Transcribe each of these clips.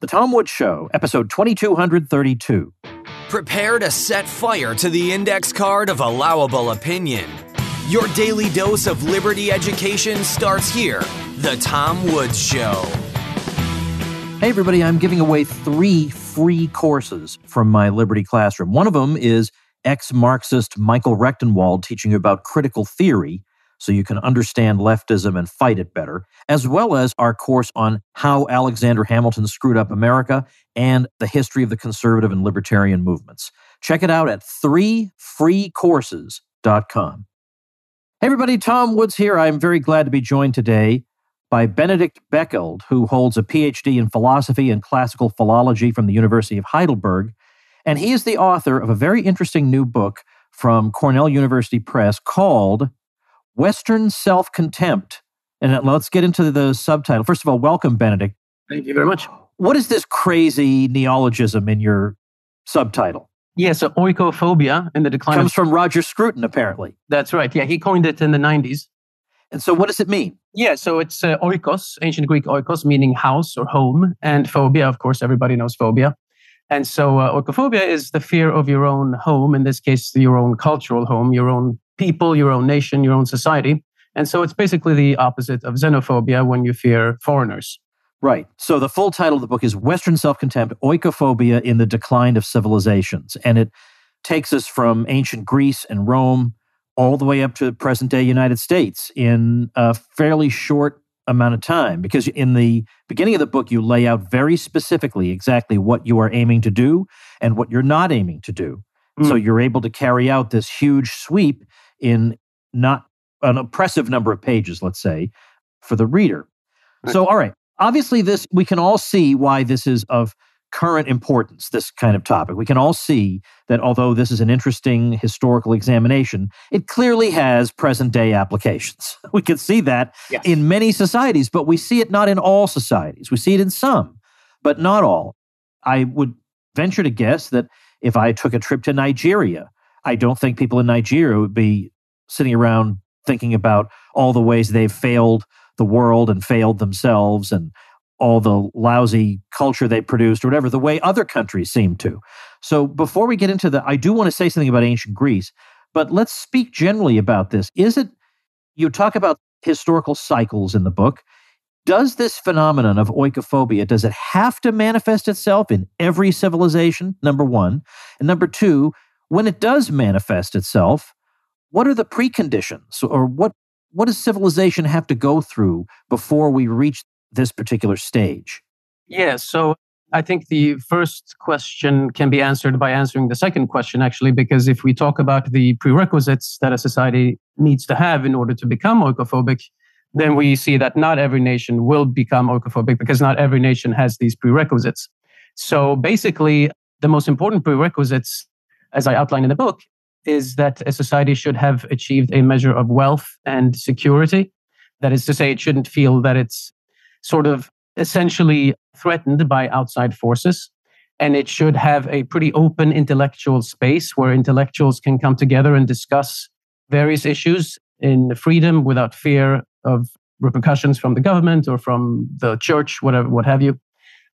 The Tom Woods Show, episode 2232. Prepare to set fire to the index card of allowable opinion. Your daily dose of liberty education starts here. The Tom Woods Show. Hey, everybody, I'm giving away 3 free courses from my Liberty Classroom. One of them is ex-Marxist Michael Rechtenwald teaching you about critical theory so you can understand leftism and fight it better, as well as our course on how Alexander Hamilton screwed up America and the history of the conservative and libertarian movements. Check it out at 3freecourses.com. Hey, everybody, Tom Woods here. I'm very glad to be joined today by Benedict Beckeld, who holds a PhD in philosophy and classical philology from the University of Heidelberg. And he is the author of a very interesting new book from Cornell University Press called Western Self-Contempt. And let's get into the subtitle. First of all, welcome, Benedict. Thank you very much. What is this crazy neologism in your subtitle? Yeah, so oikophobia in the decline comes from Roger Scruton, apparently. That's right. Yeah, he coined it in the 90s. And so what does it mean? Yeah, so it's oikos, ancient Greek oikos, meaning house or home, and phobia, of course, everybody knows phobia. And so oikophobia is the fear of your own home, in this case, your own cultural home, your own people, your own nation, your own society. And so it's basically the opposite of xenophobia when you fear foreigners. Right. So the full title of the book is Western Self-Contempt, Oikophobia in the Decline of Civilizations. And it takes us from ancient Greece and Rome all the way up to present-day United States in a fairly short amount of time. Because in the beginning of the book, you lay out very specifically exactly what you are aiming to do and what you're not aiming to do. So you're able to carry out this huge sweep in not an oppressive number of pages, let's say, for the reader. So, all right. Obviously, we can all see why this is of current importance, this kind of topic. We can all see that although this is an interesting historical examination, it clearly has present-day applications. We can see that in many societies, but we see it not in all societies. We see it in some, but not all. I would venture to guess that if I took a trip to Nigeria, I don't think people in Nigeria would be sitting around thinking about all the ways they've failed the world and failed themselves and all the lousy culture they produced or whatever, the way other countries seem to. So before we get into I do want to say something about ancient Greece, but let's speak generally about this. You talk about historical cycles in the book. Does this phenomenon of oikophobia, does it have to manifest itself in every civilization, number one? And number two, when it does manifest itself, what are the preconditions? Or what does civilization have to go through before we reach this particular stage? Yeah, so I think the first question can be answered by answering the second question, actually, because if we talk about the prerequisites that a society needs to have in order to become oikophobic, then we see that not every nation will become oikophobic because not every nation has these prerequisites. So basically, the most important prerequisites, as I outline in the book, is that a society should have achieved a measure of wealth and security. That is to say, it shouldn't feel that it's sort of essentially threatened by outside forces. And it should have a pretty open intellectual space where intellectuals can come together and discuss various issues in freedom without fear of repercussions from the government or from the church, whatever, what have you.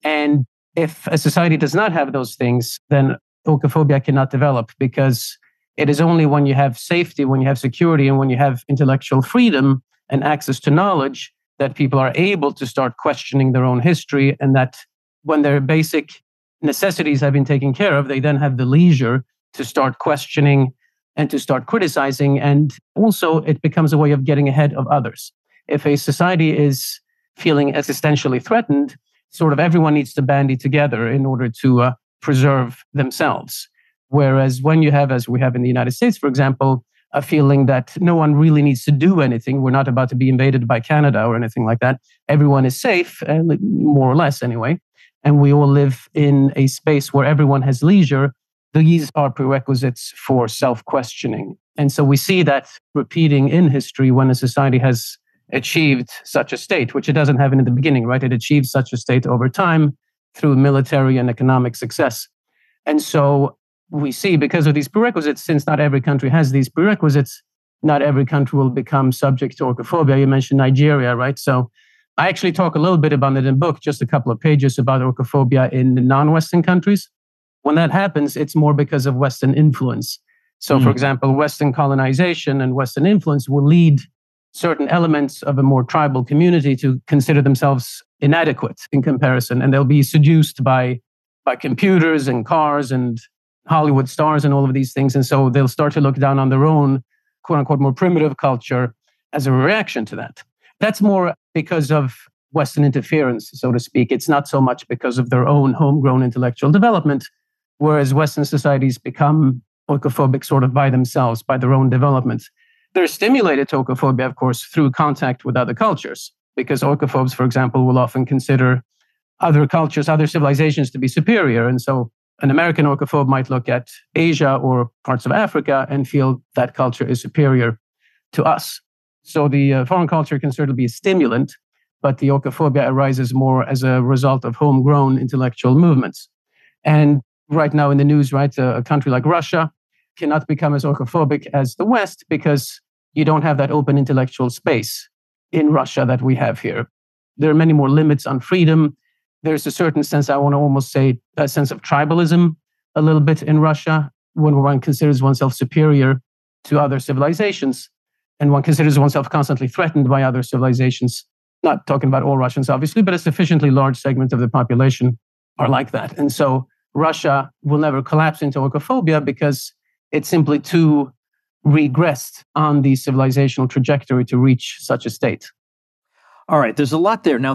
And if a society does not have those things, then oikophobia cannot develop because it is only when you have safety, when you have security, and when you have intellectual freedom and access to knowledge that people are able to start questioning their own history, and that when their basic necessities have been taken care of, they then have the leisure to start questioning and to start criticizing. And also it becomes a way of getting ahead of others. If a society is feeling existentially threatened, sort of everyone needs to bandy together in order to preserve themselves. Whereas when you have, as we have in the United States, for example, a feeling that no one really needs to do anything, we're not about to be invaded by Canada or anything like that, everyone is safe, more or less anyway, and we all live in a space where everyone has leisure, these are prerequisites for self-questioning. And so we see that repeating in history when a society has achieved such a state, which it doesn't have in the beginning, right? It achieves such a state over time through military and economic success. And so we see, because of these prerequisites, since not every country has these prerequisites, not every country will become subject to oikophobia. You mentioned Nigeria, right? So I actually talk a little bit about it in the book, just a couple of pages about oikophobia in non-Western countries. When that happens, it's more because of Western influence. So, for example, Western colonization and Western influence will lead certain elements of a more tribal community to consider themselves inadequate in comparison, and they'll be seduced by computers and cars and Hollywood stars and all of these things. And so they'll start to look down on their own, quote unquote, more primitive culture as a reaction to that. That's more because of Western interference, so to speak. It's not so much because of their own homegrown intellectual development, whereas Western societies become oikophobic sort of by themselves, by their own development. They're stimulated to oikophobia, of course, through contact with other cultures, because oikophobes, for example, will often consider other cultures, other civilizations to be superior. And so an American oikophobe might look at Asia or parts of Africa and feel that culture is superior to us. So the foreign culture can certainly be a stimulant, but the oikophobia arises more as a result of homegrown intellectual movements. And right now in the news, right, a country like Russia cannot become as oikophobic as the West because you don't have that open intellectual space in Russia that we have here. There are many more limits on freedom. There's a certain sense, I want to almost say, a sense of tribalism a little bit in Russia when one considers oneself superior to other civilizations. And one considers oneself constantly threatened by other civilizations. Not talking about all Russians, obviously, but a sufficiently large segment of the population are like that. And so Russia will never collapse into oikophobia because it's simply too regressed on the civilizational trajectory to reach such a state. All right, there's a lot there. Now,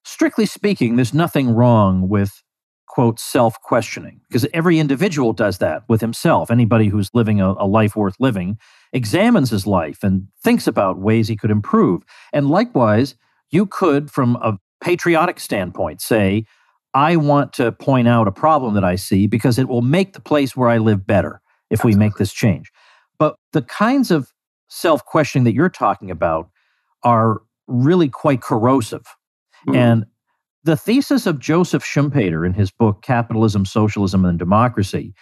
strictly speaking, there's nothing wrong with, quote, self-questioning, because every individual does that with himself. Anybody who's living a life worth living examines his life and thinks about ways he could improve. And likewise, you could, from a patriotic standpoint, say, I want to point out a problem that I see because it will make the place where I live better if we make this change. But the kinds of self-questioning that you're talking about are really quite corrosive. And the thesis of Joseph Schumpeter in his book, Capitalism, Socialism, and Democracy,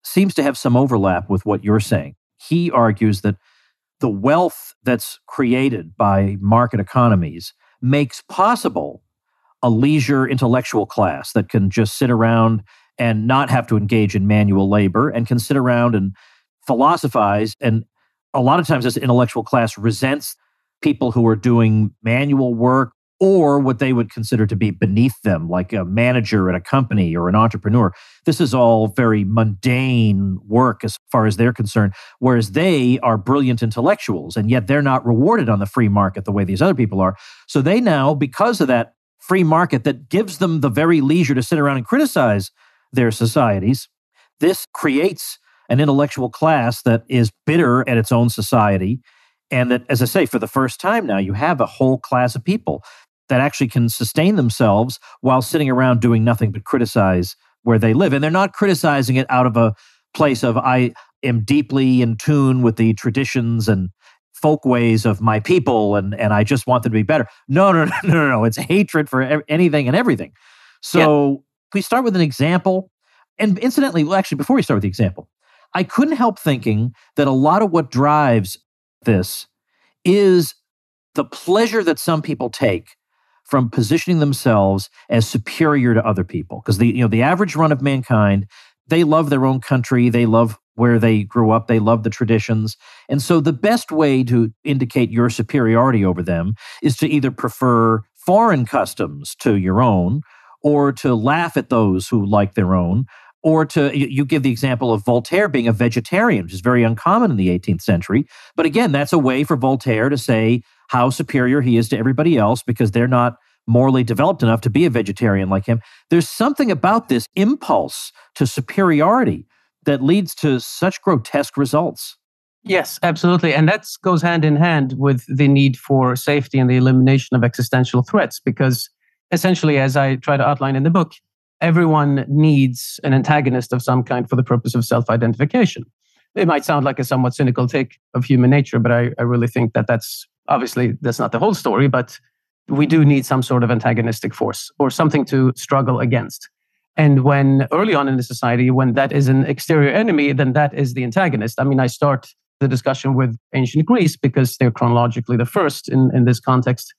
seems to have some overlap with what you're saying. He argues that the wealth that's created by market economies makes possible a leisure intellectual class that can just sit around and not have to engage in manual labor and can sit around and philosophize. And a lot of times this intellectual class resents people who are doing manual work or what they would consider to be beneath them, like a manager at a company or an entrepreneur. This is all very mundane work as far as they're concerned, whereas they are brilliant intellectuals, and yet they're not rewarded on the free market the way these other people are. So they now, because of that free market that gives them the very leisure to sit around and criticize their societies, this creates an intellectual class that is bitter at its own society. And that, as I say, for the first time now, you have a whole class of people that actually can sustain themselves while sitting around doing nothing but criticize where they live. And they're not criticizing it out of a place of, I am deeply in tune with the traditions and folk ways of my people, and I just want them to be better. No. It's hatred for anything and everything. So we start with an example. And incidentally, well, actually, before we start with the example, I couldn't help thinking that a lot of what drives this is the pleasure that some people take from positioning themselves as superior to other people. Because the average run of mankind, they love their own country, they love where they grew up, they love the traditions. And so the best way to indicate your superiority over them is to either prefer foreign customs to your own, or to laugh at those who like their own, or you give the example of Voltaire being a vegetarian, which is very uncommon in the 18th century. But again, that's a way for Voltaire to say how superior he is to everybody else because they're not morally developed enough to be a vegetarian like him. There's something about this impulse to superiority that leads to such grotesque results. Yes, absolutely. And that goes hand in hand with the need for safety and the elimination of existential threats, because essentially, as I try to outline in the book, everyone needs an antagonist of some kind for the purpose of self-identification. It might sound like a somewhat cynical take of human nature, but I really think that's not the whole story, but we do need some sort of antagonistic force or something to struggle against. And when early on in the society, when that is an exterior enemy, then that is the antagonist. I mean, I start the discussion with ancient Greece because they're chronologically the first in this context.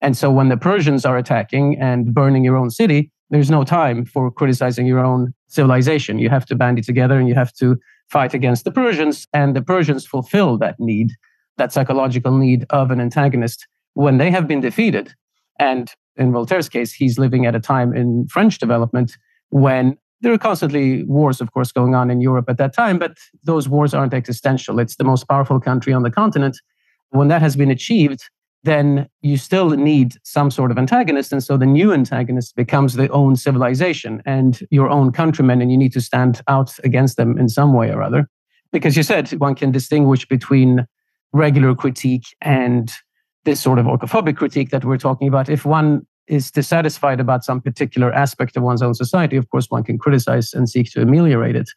And so when the Persians are attacking and burning your own city, there's no time for criticizing your own civilization. You have to bandy together and you have to fight against the Persians. And the Persians fulfill that need, that psychological need of an antagonist when they have been defeated. And in Voltaire's case, he's living at a time in French development when there are constantly wars, of course, going on in Europe at that time, but those wars aren't existential. It's the most powerful country on the continent. When that has been achieved, then you still need some sort of antagonist. And so the new antagonist becomes their own civilization and your own countrymen, and you need to stand out against them in some way or other. Because you said one can distinguish between regular critique and this sort of orcophobic critique that we're talking about. If one is dissatisfied about some particular aspect of one's own society, of course, one can criticize and seek to ameliorate it.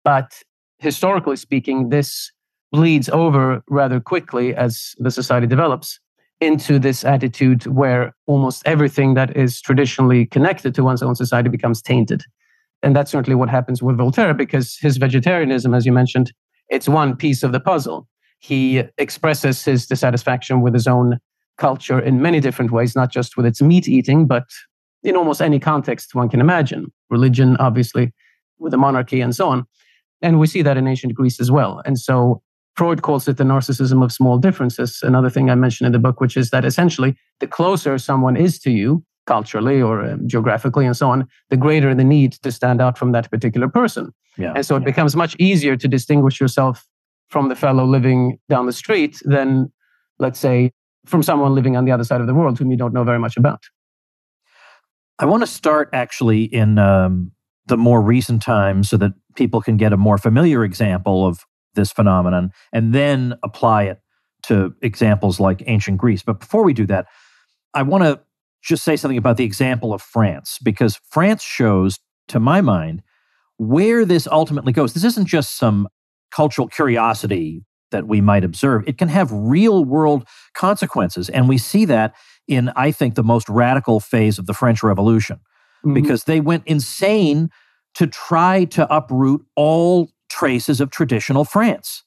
But historically speaking, this bleeds over rather quickly as the society develops into this attitude where almost everything that is traditionally connected to one's own society becomes tainted. And that's certainly what happens with Voltaire, because his vegetarianism, as you mentioned, it's one piece of the puzzle. He expresses his dissatisfaction with his own culture in many different ways, not just with its meat eating, but in almost any context one can imagine. Religion, obviously, with the monarchy and so on. And we see that in ancient Greece as well. And so Freud calls it the narcissism of small differences. Another thing I mentioned in the book, which is that essentially the closer someone is to you, culturally or geographically and so on, the greater the need to stand out from that particular person. Yeah. And so it becomes much easier to distinguish yourself from the fellow living down the street than, let's say, from someone living on the other side of the world whom you don't know very much about. I want to start actually in the more recent times so that people can get a more familiar example of this phenomenon and then apply it to examples like ancient Greece. But before we do that, I want to just say something about the example of France, because France shows, to my mind, where this ultimately goes. This isn't just some cultural curiosity that we might observe. It can have real world consequences. And we see that in, I think, the most radical phase of the French Revolution, because they went insane to try to uproot all traces of traditional France.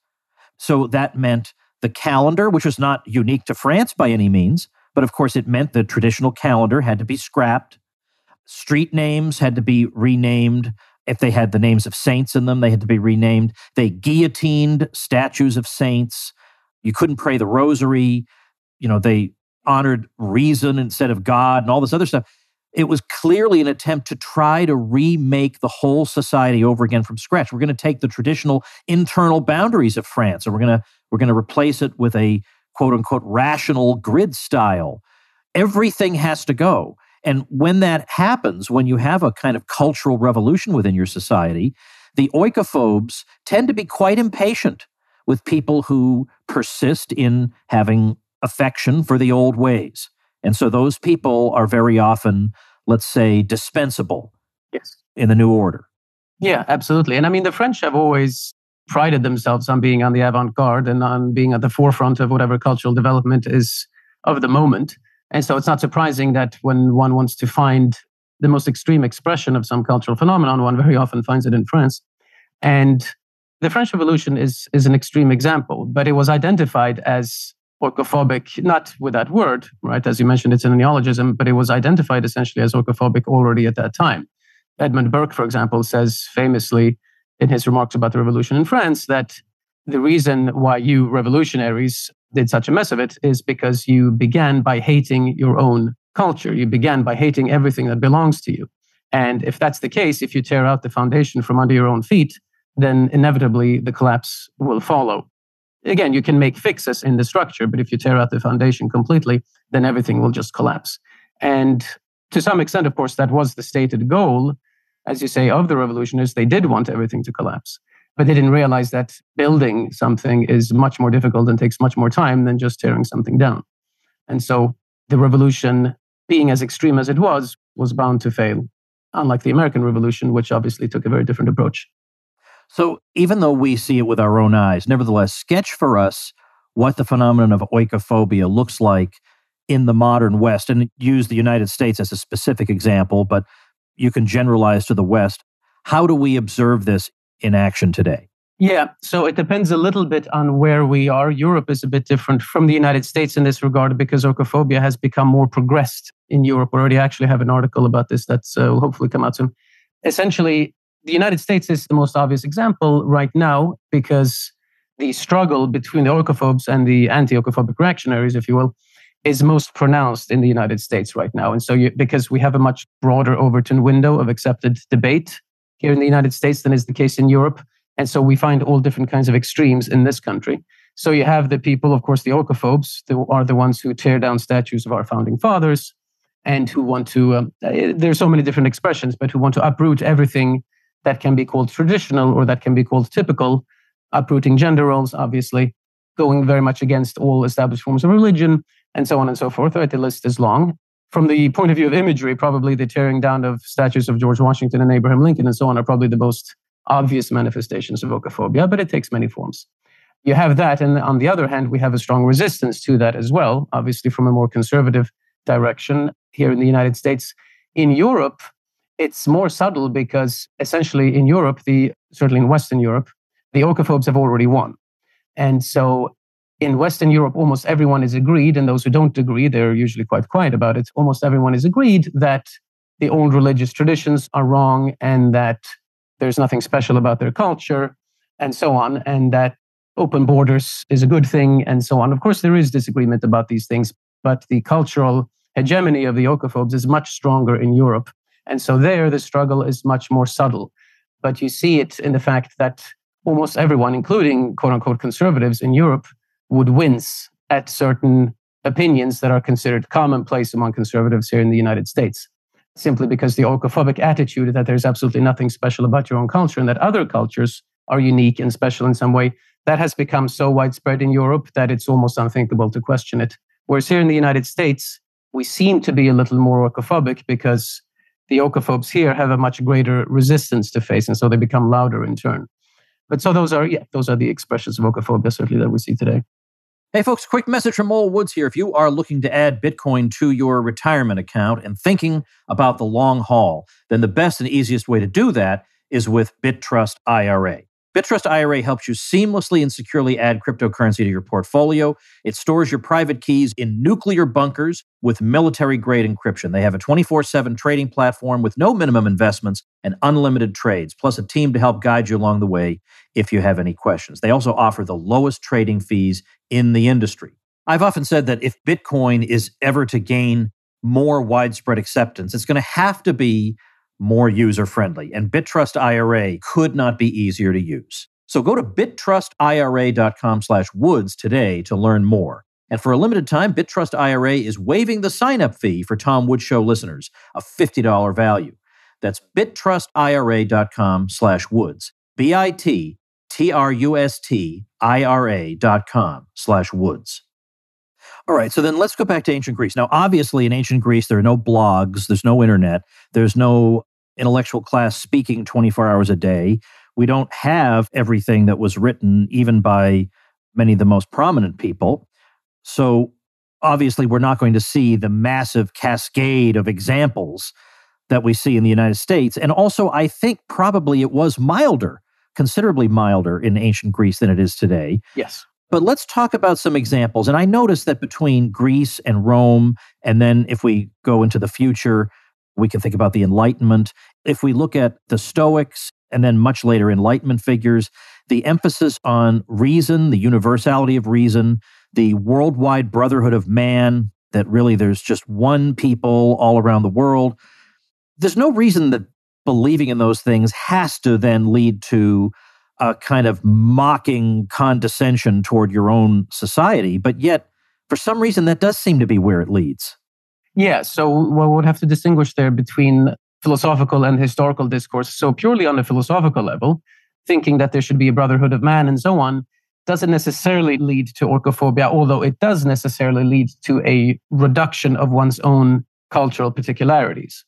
So that meant the calendar, which was not unique to France by any means, but of course it meant the traditional calendar had to be scrapped. Street names had to be renamed. If they had the names of saints in them, they had to be renamed. They guillotined statues of saints. You couldn't pray the rosary. They honored reason instead of God and all this other stuff. It was clearly an attempt to try to remake the whole society over again from scratch. We're going to take the traditional internal boundaries of France, and we're going to replace it with a quote unquote rational grid style. Everything has to go. And when that happens, when you have a kind of cultural revolution within your society, the oikophobes tend to be quite impatient with people who persist in having affection for the old ways. And so those people are very often, let's say, dispensable in the new order. Yeah, absolutely. And I mean, the French have always prided themselves on being on the avant-garde and on being at the forefront of whatever cultural development is of the moment. And so it's not surprising that when one wants to find the most extreme expression of some cultural phenomenon, one very often finds it in France. And the French Revolution is an extreme example, but it was identified as orcophobic, not with that word, right? As you mentioned, it's a neologism, but it was identified essentially as orcophobic already at that time. Edmund Burke, for example, says famously in his remarks about the revolution in France that the reason why you revolutionaries did such a mess of it is because you began by hating your own culture. You began by hating everything that belongs to you. And if that's the case, if you tear out the foundation from under your own feet, then inevitably the collapse will follow. Again, you can make fixes in the structure, but if you tear out the foundation completely, then everything will just collapse. And to some extent, of course, that was the stated goal, as you say, of the revolutionists. They did want everything to collapse, but they didn't realize that building something is much more difficult and takes much more time than just tearing something down. And so the revolution, being as extreme as it was bound to fail, unlike the American Revolution, which obviously took a very different approach. So even though we see it with our own eyes, nevertheless, sketch for us what the phenomenon of oikophobia looks like in the modern West, and use the United States as a specific example, but you can generalize to the West. How do we observe this in action today? Yeah, so it depends a little bit on where we are. Europe is a bit different from the United States in this regard because orcophobia has become more progressed in Europe. We already actually have an article about this that will hopefully come out soon. Essentially, the United States is the most obvious example right now because the struggle between the orcophobes and the anti-orcophobic reactionaries, if you will, is most pronounced in the United States right now. And so because we have a much broader Overton window of accepted debate here in the United States than is the case in Europe. And so we find all different kinds of extremes in this country. So you have the people, of course, the orcophobes, who are the ones who tear down statues of our founding fathers and who want to, there's so many different expressions, but who want to uproot everything that can be called traditional or that can be called typical, uprooting gender roles, obviously, going very much against all established forms of religion, and so on and so forth. Right? The list is long. From the point of view of imagery, probably the tearing down of statues of George Washington and Abraham Lincoln and so on are probably the most obvious manifestations of orcophobia, but it takes many forms. You have that, and on the other hand, we have a strong resistance to that as well, obviously from a more conservative direction here in the United States. In Europe, it's more subtle because essentially in Europe, certainly in Western Europe, the orcophobes have already won. And so in Western Europe, almost everyone is agreed, and those who don't agree, they're usually quite quiet about it. Almost everyone is agreed that the old religious traditions are wrong and that there's nothing special about their culture and so on, and that open borders is a good thing and so on. Of course, there is disagreement about these things, but the cultural hegemony of the orcophobes is much stronger in Europe. And so there, the struggle is much more subtle. But you see it in the fact that almost everyone, including quote-unquote conservatives in Europe, would wince at certain opinions that are considered commonplace among conservatives here in the United States, simply because the orcophobic attitude that there's absolutely nothing special about your own culture and that other cultures are unique and special in some way, that has become so widespread in Europe that it's almost unthinkable to question it. Whereas here in the United States, we seem to be a little more orcophobic because the orcophobes here have a much greater resistance to face, and so they become louder in turn. But so those are the expressions of orcophobia, certainly, that we see today. Hey, folks, quick message from Old Woods here. If you are looking to add Bitcoin to your retirement account and thinking about the long haul, then the best and easiest way to do that is with BitTrust IRA. BitTrust IRA helps you seamlessly and securely add cryptocurrency to your portfolio. It stores your private keys in nuclear bunkers with military-grade encryption. They have a 24/7 trading platform with no minimum investments and unlimited trades, plus a team to help guide you along the way if you have any questions. They also offer the lowest trading fees in the industry. I've often said that if Bitcoin is ever to gain more widespread acceptance, it's going to have to be more user-friendly, and BitTrust IRA could not be easier to use. So go to bittrustira.com/woods today to learn more. And for a limited time, BitTrust IRA is waiving the sign-up fee for Tom Woods Show listeners, a $50 value. That's bittrustira.com/woods, BITTRUSTIRA.com/woods. All right, so then let's go back to ancient Greece. Now, obviously, in ancient Greece, there are no blogs, there's no internet, there's no intellectual class speaking 24 hours a day. We don't have everything that was written, even by many of the most prominent people. So obviously, we're not going to see the massive cascade of examples that we see in the United States. And also, I think probably it was milder, considerably milder in ancient Greece than it is today. Yes. But let's talk about some examples. And I noticed that between Greece and Rome, and then if we go into the future, we can think about the Enlightenment. If we look at the Stoics, and then much later Enlightenment figures, the emphasis on reason, the universality of reason, the worldwide brotherhood of man, that really there's just one people all around the world. There's no reason that believing in those things has to then lead to a kind of mocking condescension toward your own society. But yet, for some reason, that does seem to be where it leads. Yeah, so we would have to distinguish there between philosophical and historical discourse. So purely on the philosophical level, thinking that there should be a brotherhood of man and so on, doesn't necessarily lead to orcophobia, although it does necessarily lead to a reduction of one's own cultural particularities.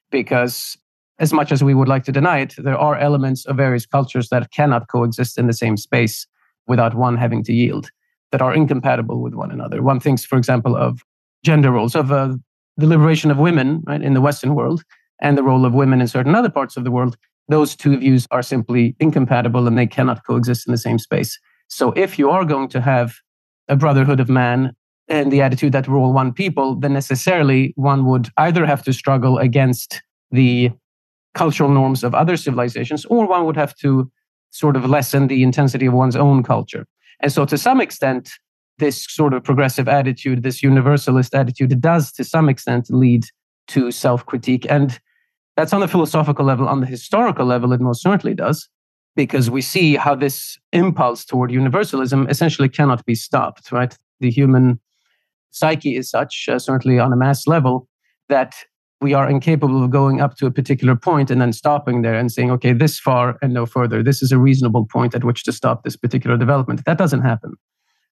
Because as much as we would like to deny it, there are elements of various cultures that cannot coexist in the same space without one having to yield, that are incompatible with one another. One thinks, for example, of gender roles, of the liberation of women, right, in the Western world, and the role of women in certain other parts of the world. those two views are simply incompatible and they cannot coexist in the same space. So if you are going to have a brotherhood of man and the attitude that we're all one people, then necessarily one would either have to struggle against the cultural norms of other civilizations, or one would have to sort of lessen the intensity of one's own culture. And so to some extent, this sort of progressive attitude, this universalist attitude, does to some extent lead to self-critique. And that's on the philosophical level. On the historical level, it most certainly does, because we see how this impulse toward universalism essentially cannot be stopped, right? The human psyche is such, certainly on a mass level, that we are incapable of going up to a particular point and then stopping there and saying, okay, this far and no further. This is a reasonable point at which to stop this particular development. That doesn't happen.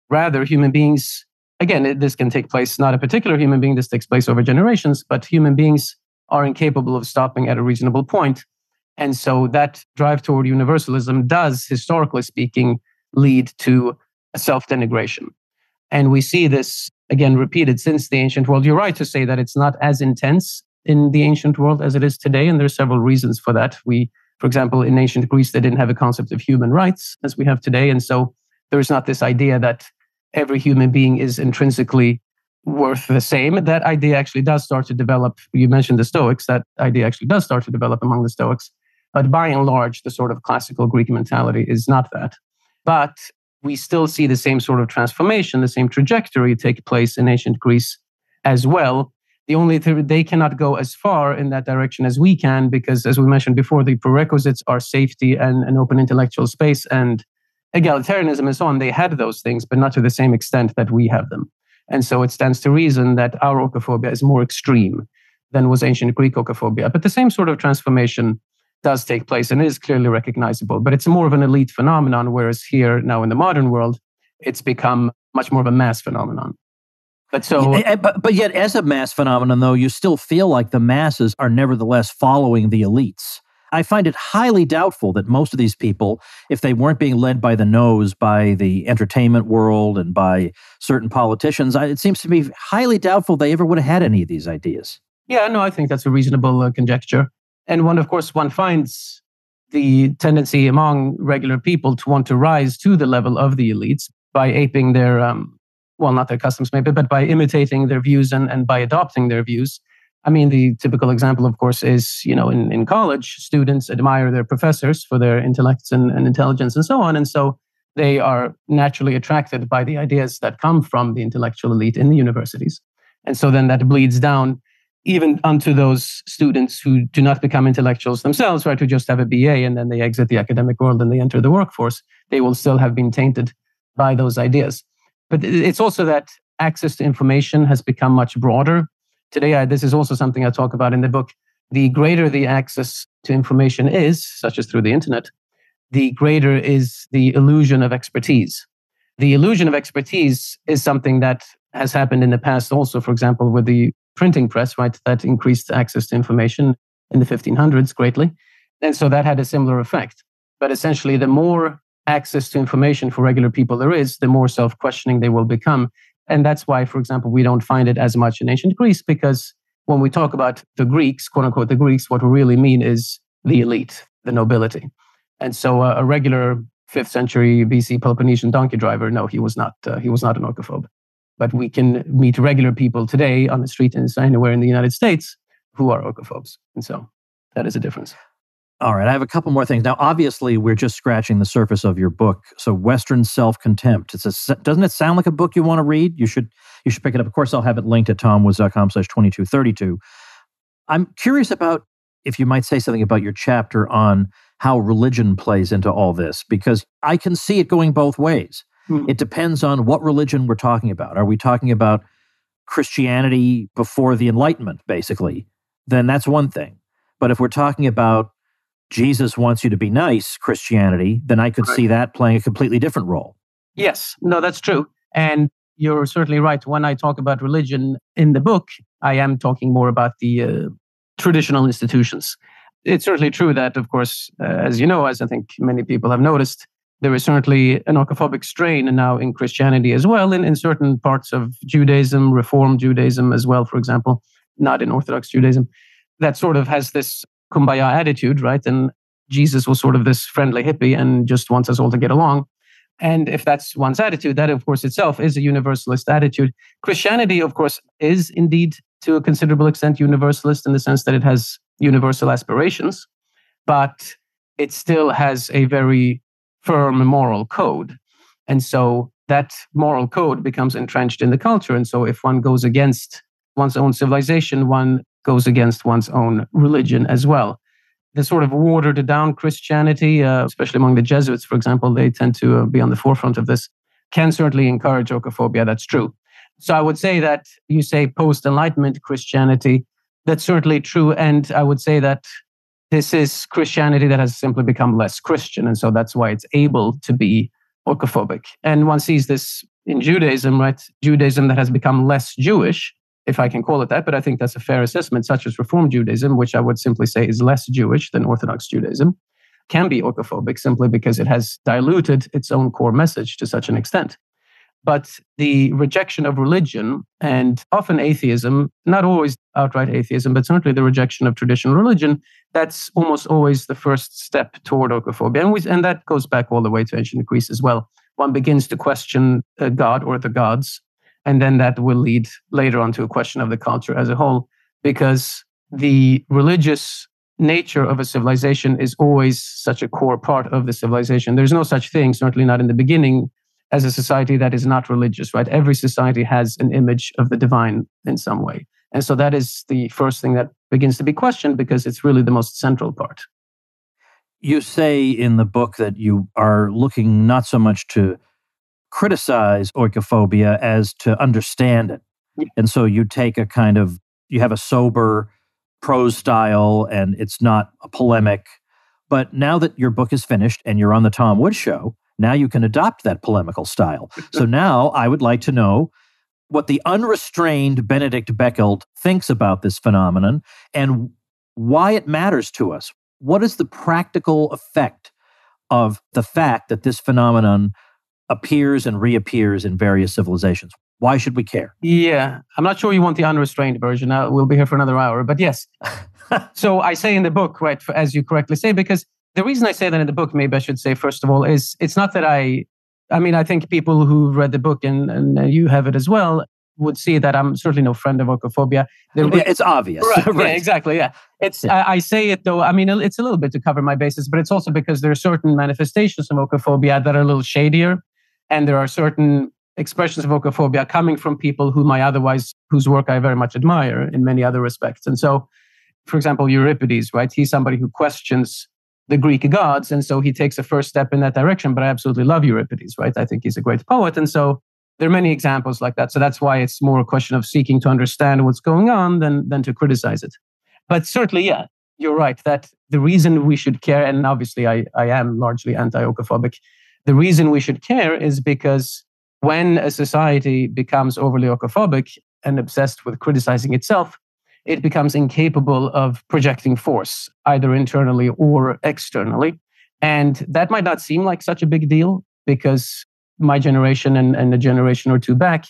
Rather, human beings, again, this can take place, not a particular human being, this takes place over generations, but human beings are incapable of stopping at a reasonable point. And so that drive toward universalism does, historically speaking, lead to a self-denigration. And we see this, again, repeated since the ancient world. You're right to say that it's not as intense in the ancient world as it is today, and there are several reasons for that. For example, in ancient Greece, they didn't have a concept of human rights as we have today, and so there's not this idea that every human being is intrinsically worth the same. That idea actually does start to develop. You mentioned the Stoics. That idea actually does start to develop among the Stoics. But by and large, the sort of classical Greek mentality is not that. But we still see the same sort of transformation, the same trajectory take place in ancient Greece as well. The only thing, they cannot go as far in that direction as we can, because as we mentioned before, the prerequisites are safety and an open intellectual space and egalitarianism and so on. They had those things, but not to the same extent that we have them. And so it stands to reason that our oikophobia is more extreme than was ancient Greek oikophobia. But the same sort of transformation does take place and is clearly recognizable, but it's more of an elite phenomenon, whereas here now in the modern world, it's become much more of a mass phenomenon. But yet as a mass phenomenon, though, you still feel like the masses are nevertheless following the elites. I find it highly doubtful that most of these people, if they weren't being led by the nose by the entertainment world and by certain politicians, it seems to me highly doubtful they ever would have had any of these ideas. Yeah, no, I think that's a reasonable conjecture. And one finds the tendency among regular people to want to rise to the level of the elites by aping their, not their customs maybe, but by imitating their views and by adopting their views. I mean, the typical example, of course, is, in college, students admire their professors for their intellects and intelligence and so on. And so they are naturally attracted by the ideas that come from the intellectual elite in the universities. And so then that bleeds down even unto those students who do not become intellectuals themselves, right, who just have a BA and then they exit the academic world and they enter the workforce. They will still have been tainted by those ideas. But it's also that access to information has become much broader. Today, this is also something I talk about in the book. The greater the access to information is, such as through the internet, the greater is the illusion of expertise. The illusion of expertise is something that has happened in the past also, for example, with the printing press, right, that increased access to information in the 1500s greatly. And so that had a similar effect. But essentially, the more access to information for regular people there is, the more self-questioning they will become. And that's why, for example, we don't find it as much in ancient Greece, because when we talk about the Greeks, quote unquote, the Greeks, what we really mean is the elite, the nobility. And so a regular 5th century BC Peloponnesian donkey driver, no, he was not an oikophobe. But we can meet regular people today on the street and anywhere in the United States who are oikophobes. And so that is a difference. All right, I have a couple more things. Now, obviously, we're just scratching the surface of your book. So, Western Self-Contempt. Doesn't it sound like a book you want to read? You should pick it up. Of course, I'll have it linked at tomwoods.com/2232. I'm curious about if you might say something about your chapter on how religion plays into all this, because I can see it going both ways. Mm-hmm. It depends on what religion we're talking about. Are we talking about Christianity before the Enlightenment, basically? Then that's one thing. But if we're talking about Jesus wants you to be nice, Christianity, then I could see that playing a completely different role. Yes, no, that's true. And you're certainly right. When I talk about religion in the book, I am talking more about the traditional institutions. It's certainly true that, of course, as you know, as I think many people have noticed, there is certainly an oikophobic strain now in Christianity as well, in certain parts of Judaism, Reform Judaism as well, for example, not in Orthodox Judaism, that sort of has this kumbaya attitude, right? And Jesus was sort of this friendly hippie and just wants us all to get along. And if that's one's attitude, that of course itself is a universalist attitude. Christianity, of course, is indeed to a considerable extent universalist in the sense that it has universal aspirations, but it still has a very firm moral code. And so that moral code becomes entrenched in the culture. And so if one goes against one's own civilization, one goes against one's own religion as well. The sort of watered down Christianity, especially among the Jesuits, for example, they tend to be on the forefront of this, can certainly encourage oikophobia. That's true. So I would say that you say post-Enlightenment Christianity, that's certainly true. And I would say that this is Christianity that has simply become less Christian. And so that's why it's able to be oikophobic. And one sees this in Judaism, right? Judaism that has become less Jewish, if I can call it that, but I think that's a fair assessment, such as Reform Judaism, which I would simply say is less Jewish than Orthodox Judaism, can be oikophobic simply because it has diluted its own core message to such an extent. But the rejection of religion and often atheism, not always outright atheism, but certainly the rejection of traditional religion, that's almost always the first step toward oikophobia. And that goes back all the way to ancient Greece as well. One begins to question God or the gods, and then that will lead later on to a question of the culture as a whole, because the religious nature of a civilization is always such a core part of the civilization. There's no such thing, certainly not in the beginning, as a society that is not religious, right? Every society has an image of the divine in some way. And so that is the first thing that begins to be questioned because it's really the most central part. You say in the book that you are looking not so much to criticize oikophobia as to understand it. Yeah. And so you take you have a sober prose style and it's not a polemic. But now that your book is finished and you're on the Tom Woods Show, now you can adopt that polemical style. So now I would like to know what the unrestrained Benedict Beckeld thinks about this phenomenon and why it matters to us. What is the practical effect of the fact that this phenomenon appears and reappears in various civilizations? Why should we care? Yeah, I'm not sure you want the unrestrained version. We'll be here for another hour, but yes. So I say in the book, right, as you correctly say, because the reason I say that in the book, maybe I should say, first of all, is it's not that I think people who read the book and you have it as well would see that I'm certainly no friend of oikophobia. It's obvious. Right, right. Yeah, exactly. Yeah. I say it though, it's a little bit to cover my bases, but it's also because there are certain manifestations of oikophobia that are a little shadier. And there are certain expressions of oikophobia coming from people whose work I very much admire in many other respects. And so, for example, Euripides, right? He's somebody who questions the Greek gods. And so he takes a first step in that direction. But I absolutely love Euripides, right? I think he's a great poet. And so there are many examples like that. So that's why it's more a question of seeking to understand what's going on than to criticize it. But certainly, yeah, you're right that the reason we should care, and obviously I am largely anti-oikophobic, the reason we should care is because when a society becomes overly oikophobic and obsessed with criticizing itself, it becomes incapable of projecting force, either internally or externally. And that might not seem like such a big deal because my generation and a generation or two back,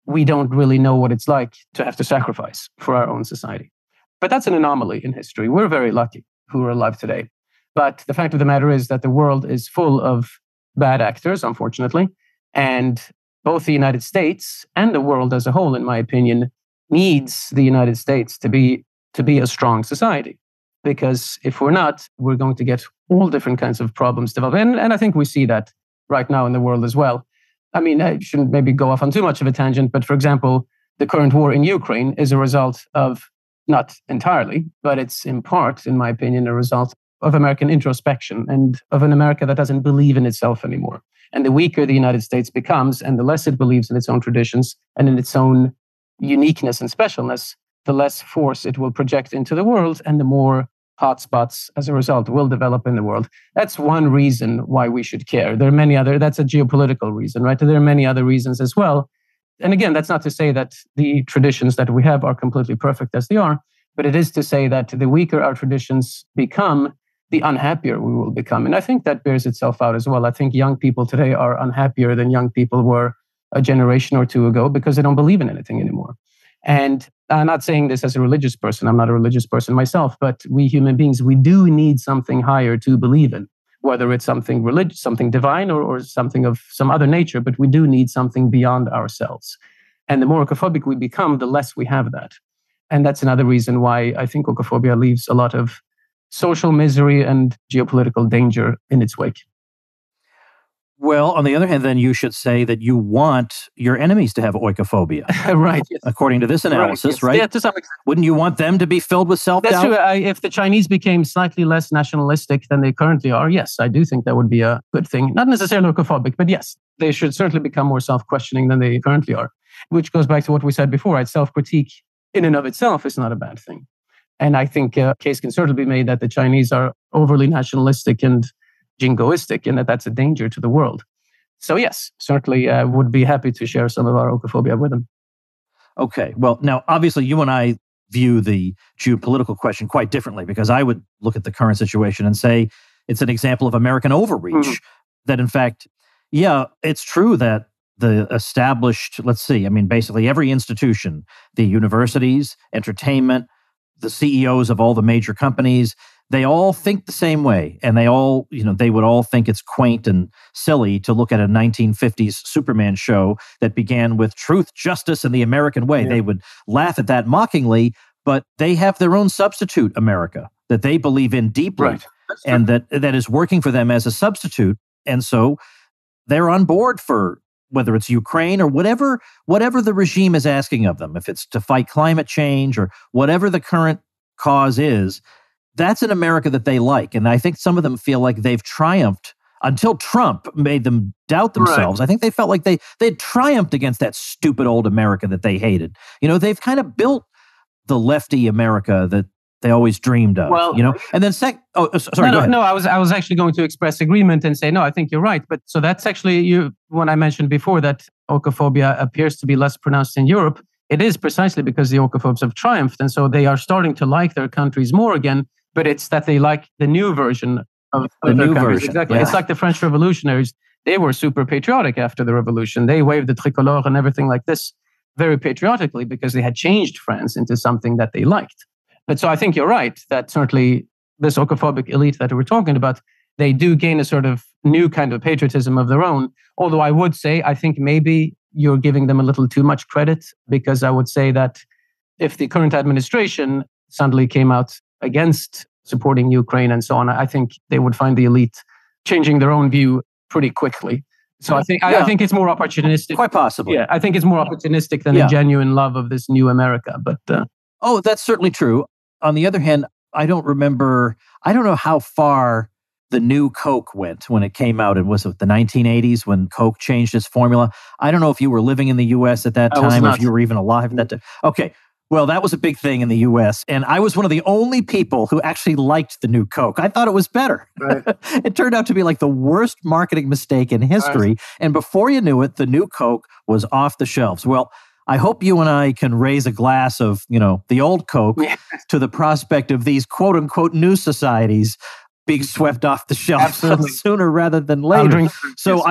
we don't really know what it's like to have to sacrifice for our own society. But that's an anomaly in history. We're very lucky who are alive today. But the fact of the matter is that the world is full of bad actors, unfortunately. And both the United States and the world as a whole, in my opinion, needs the United States to be a strong society. Because if we're not, we're going to get all different kinds of problems develop. And I think we see that right now in the world as well. I shouldn't maybe go off on too much of a tangent, but for example, the current war in Ukraine is a result of, not entirely, but it's in part, in my opinion, a result of American introspection and of an America that doesn't believe in itself anymore. And the weaker the United States becomes and the less it believes in its own traditions and in its own uniqueness and specialness, the less force it will project into the world and the more hotspots as a result will develop in the world. That's one reason why we should care. There are many other, that's a geopolitical reason, right? There are many other reasons as well. And again, that's not to say that the traditions that we have are completely perfect as they are, but it is to say that the weaker our traditions become, the unhappier we will become. And I think that bears itself out as well. I think young people today are unhappier than young people were a generation or two ago because they don't believe in anything anymore. And I'm not saying this as a religious person. I'm not a religious person myself, but we human beings, we do need something higher to believe in, whether it's something religious, something divine, or something of some other nature, but we do need something beyond ourselves. And the more oikophobic we become, the less we have that. And that's another reason why I think oikophobia leaves a lot of social misery and geopolitical danger in its wake. Well, on the other hand, then you should say that you want your enemies to have oikophobia. Right. Yes. According to this analysis, right? Yeah, to some extent. Wouldn't you want them to be filled with self-doubt? That's true. If the Chinese became slightly less nationalistic than they currently are, yes, I do think that would be a good thing. Not necessarily oikophobic, but yes, they should certainly become more self-questioning than they currently are, which goes back to what we said before, right? Self-critique in and of itself is not a bad thing. And I think a case can certainly be made that the Chinese are overly nationalistic and jingoistic, and that's a danger to the world. So yes, certainly would be happy to share some of our oikophobia with them. Okay. Well, now, obviously, you and I view the geopolitical question quite differently, because I would look at the current situation and say it's an example of American overreach. That, in fact, yeah, it's true that the established, basically every institution, the universities, entertainment, the CEOs of all the major companies, they all think the same way. And they all, they would all think it's quaint and silly to look at a 1950s Superman show that began with truth, justice, and the American way. Yeah. They would laugh at that mockingly, but they have their own substitute America that they believe in deeply, right, and that is working for them as a substitute. And so they're on board for whether it's Ukraine or whatever the regime is asking of them, if it's to fight climate change or whatever the current cause is. That's an America that they like. And I think some of them feel like they've triumphed until Trump made them doubt themselves. Right. I think they felt like they had triumphed against that stupid old America that they hated. They've kind of built the lefty America that they always dreamed of. Well, and then sorry, go ahead. No, I was actually going to express agreement and say, no, I think you're right. But so that's actually when I mentioned before that oikophobia appears to be less pronounced in Europe. It is precisely because the oikophobes have triumphed. And so they are starting to like their countries more again. But it's that they like the new version of the new version. Exactly. Yeah. It's like the French revolutionaries. They were super patriotic after the revolution. They waved the tricolore and everything like this very patriotically because they had changed France into something that they liked. But so I think you're right that certainly this oikophobic elite that we're talking about, they do gain a sort of new kind of patriotism of their own. Although I would say, I think maybe you're giving them a little too much credit, because I would say that if the current administration suddenly came out against supporting Ukraine and so on, I think they would find the elite changing their own view pretty quickly. So I think it's more opportunistic. Quite possibly. Yeah, I think it's more opportunistic than a genuine love of this new America. But that's certainly true. On the other hand, I don't know how far the new Coke went when it came out. Was it the 1980s when Coke changed its formula? I don't know if you were living in the U.S. at that time, or if you were even alive at that time. Okay. Well, that was a big thing in the U.S., and I was one of the only people who actually liked the new Coke. I thought it was better. Right. It turned out to be like the worst marketing mistake in history, right. And before you knew it, the new Coke was off the shelves. Well, I hope you and I can raise a glass of, the old Coke to the prospect of these quote-unquote new societies being swept off the shelves sooner rather than later. So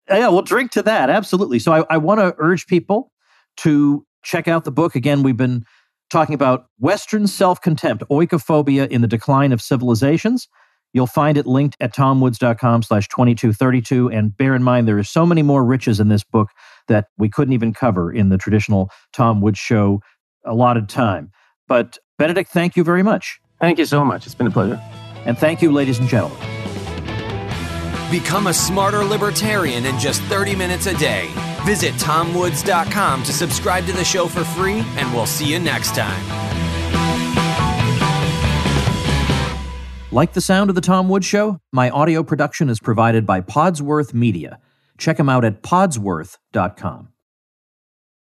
we'll drink to that, absolutely. So I want to urge people to check out the book. Again, we've been talking about Western self-contempt, oikophobia in the decline of civilizations. You'll find it linked at tomwoods.com/2232. And bear in mind, there are so many more riches in this book that we couldn't even cover in the traditional Tom Woods Show allotted time. But Benedict, thank you very much. Thank you so much. It's been a pleasure. And thank you, ladies and gentlemen. Become a smarter libertarian in just 30 minutes a day. Visit tomwoods.com to subscribe to the show for free, and we'll see you next time. Like the sound of The Tom Woods Show? My audio production is provided by Podsworth Media. Check them out at podsworth.com.